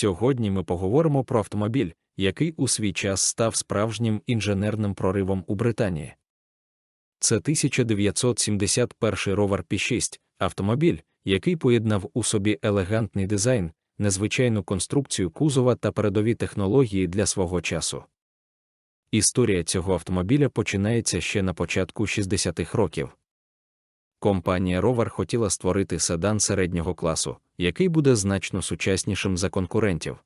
Сьогодні ми поговоримо про автомобіль, який у свій час став справжнім інженерним проривом у Британії. Це 1971 Rover P6 – автомобіль, який поєднав у собі елегантний дизайн, незвичайну конструкцію кузова та передові технології для свого часу. Історія цього автомобіля починається ще на початку 60-х років. Компанія Rover хотіла створити седан середнього класу, який буде значно сучаснішим за конкурентів.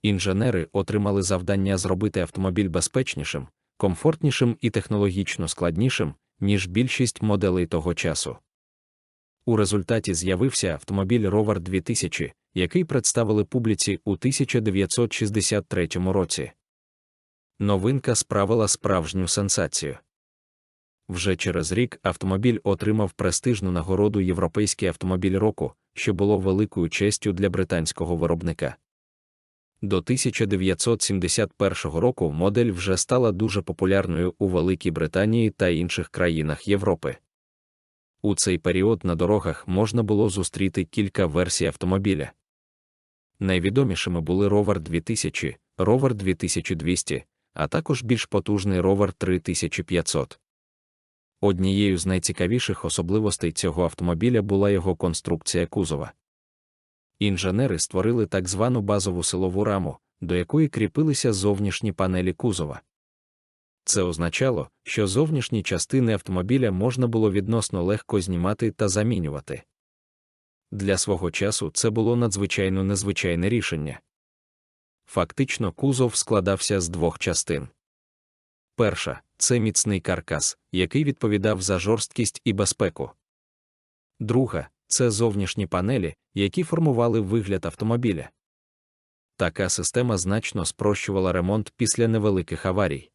Інженери отримали завдання зробити автомобіль безпечнішим, комфортнішим і технологічно складнішим, ніж більшість моделей того часу. У результаті з'явився автомобіль Rover 2000, який представили публіці у 1963 році. Новинка справила справжню сенсацію. Вже через рік автомобіль отримав престижну нагороду «Європейський автомобіль року», що було великою честю для британського виробника. До 1971 року модель вже стала дуже популярною у Великій Британії та інших країнах Європи. У цей період на дорогах можна було зустріти кілька версій автомобіля. Найвідомішими були Rover 2000, Rover 2200, а також більш потужний Rover 3500. Однією з найцікавіших особливостей цього автомобіля була його конструкція кузова. Інженери створили так звану базову силову раму, до якої кріпилися зовнішні панелі кузова. Це означало, що зовнішні частини автомобіля можна було відносно легко знімати та замінювати. Для свого часу це було надзвичайно незвичайне рішення. Фактично кузов складався з двох частин. Перша – це міцний каркас, який відповідав за жорсткість і безпеку. Друга – це зовнішні панелі, які формували вигляд автомобіля. Така система значно спрощувала ремонт після невеликих аварій.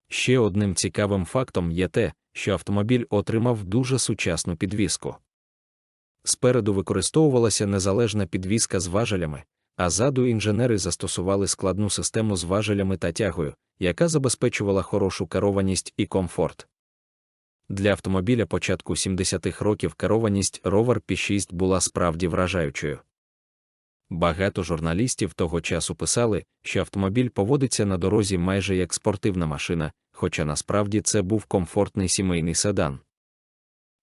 Ще одним цікавим фактом є те, що автомобіль отримав дуже сучасну підвіску. Спереду використовувалася незалежна підвіска з важелями, а ззаду інженери застосували складну систему з важелями та тягою, яка забезпечувала хорошу керованість і комфорт. Для автомобіля початку 70-х років керованість Rover P6 була справді вражаючою. Багато журналістів того часу писали, що автомобіль поводиться на дорозі майже як спортивна машина, хоча насправді це був комфортний сімейний седан.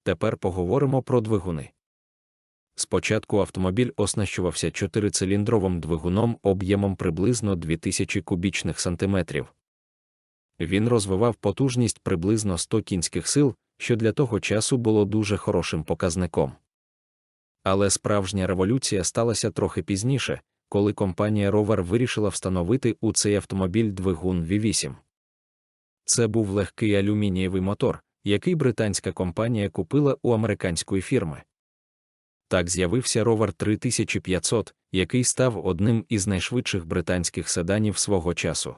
Тепер поговоримо про двигуни. Спочатку автомобіль оснащувався 4-циліндровим двигуном об'ємом приблизно 2000 кубічних сантиметрів. Він розвивав потужність приблизно 100 кінських сил, що для того часу було дуже хорошим показником. Але справжня революція сталася трохи пізніше, коли компанія Rover вирішила встановити у цей автомобіль двигун V8. Це був легкий алюмінієвий мотор, який британська компанія купила у американської фірми. Так з'явився Rover 3500, який став одним із найшвидших британських седанів свого часу.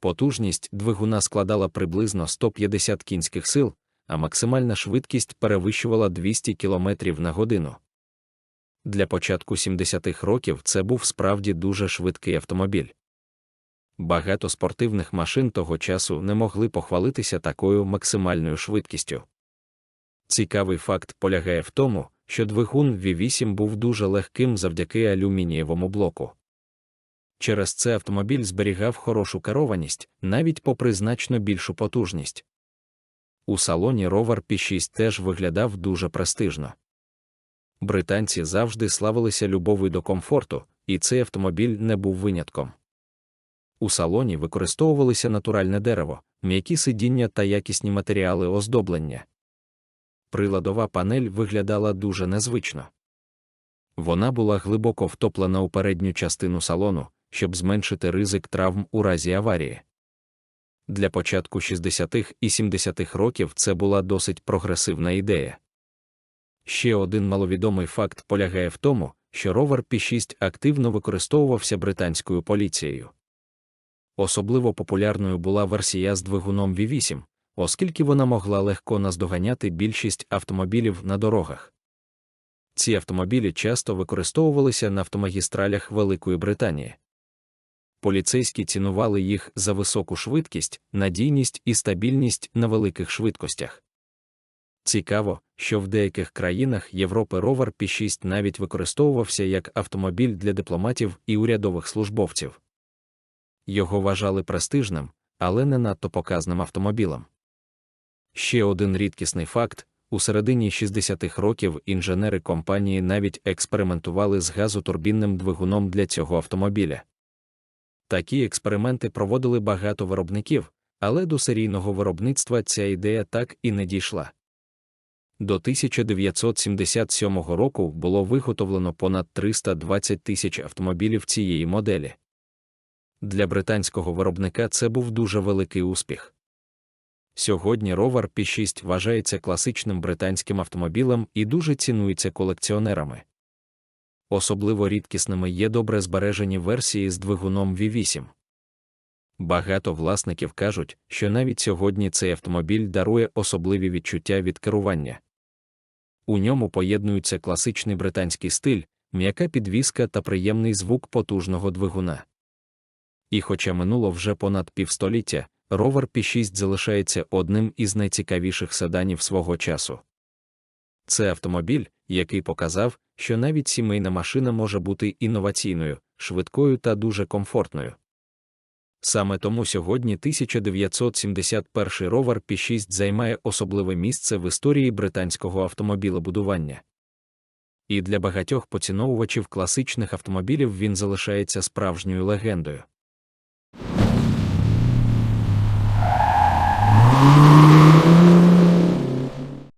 Потужність двигуна складала приблизно 150 кінських сил, а максимальна швидкість перевищувала 200 км на годину. Для початку 70-х років це був справді дуже швидкий автомобіль. Багато спортивних машин того часу не могли похвалитися такою максимальною швидкістю. Цікавий факт полягає в тому, що двигун V8 був дуже легким завдяки алюмінієвому блоку. Через це автомобіль зберігав хорошу керованість, навіть попри значно більшу потужність. У салоні Rover P6 теж виглядав дуже престижно. Британці завжди славилися любов'ю до комфорту, і цей автомобіль не був винятком. У салоні використовувалися натуральне дерево, м'які сидіння та якісні матеріали оздоблення. Приладова панель виглядала дуже незвично. Вона була глибоко втоплена у передню частину салону, щоб зменшити ризик травм у разі аварії. Для початку 60-х і 70-х років це була досить прогресивна ідея. Ще один маловідомий факт полягає в тому, що Rover P6 активно використовувався британською поліцією. Особливо популярною була версія з двигуном V8, оскільки вона могла легко наздоганяти більшість автомобілів на дорогах. Ці автомобілі часто використовувалися на автомагістралях Великої Британії. Поліцейські цінували їх за високу швидкість, надійність і стабільність на великих швидкостях. Цікаво, що в деяких країнах Європи ровер Пі-6 навіть використовувався як автомобіль для дипломатів і урядових службовців. Його вважали престижним, але не надто показним автомобілем. Ще один рідкісний факт: у середині 60-х років інженери компанії навіть експериментували з газотурбінним двигуном для цього автомобіля. Такі експерименти проводили багато виробників, але до серійного виробництва ця ідея так і не дійшла. До 1977 року було виготовлено понад 320 тисяч автомобілів цієї моделі. Для британського виробника це був дуже великий успіх. Сьогодні ровер Пі-6 вважається класичним британським автомобілем і дуже цінується колекціонерами. Особливо рідкісними є добре збережені версії з двигуном V8. Багато власників кажуть, що навіть сьогодні цей автомобіль дарує особливі відчуття від керування. У ньому поєднуються класичний британський стиль, м'яка підвіска та приємний звук потужного двигуна. І хоча минуло вже понад півстоліття, ровер Пі-6 залишається одним із найцікавіших седанів свого часу. Це автомобіль, який показав, що навіть сімейна машина може бути інноваційною, швидкою та дуже комфортною. Саме тому сьогодні 1971 ровер Пі-6 займає особливе місце в історії британського автомобілебудування. І для багатьох поціновувачів класичних автомобілів він залишається справжньою легендою.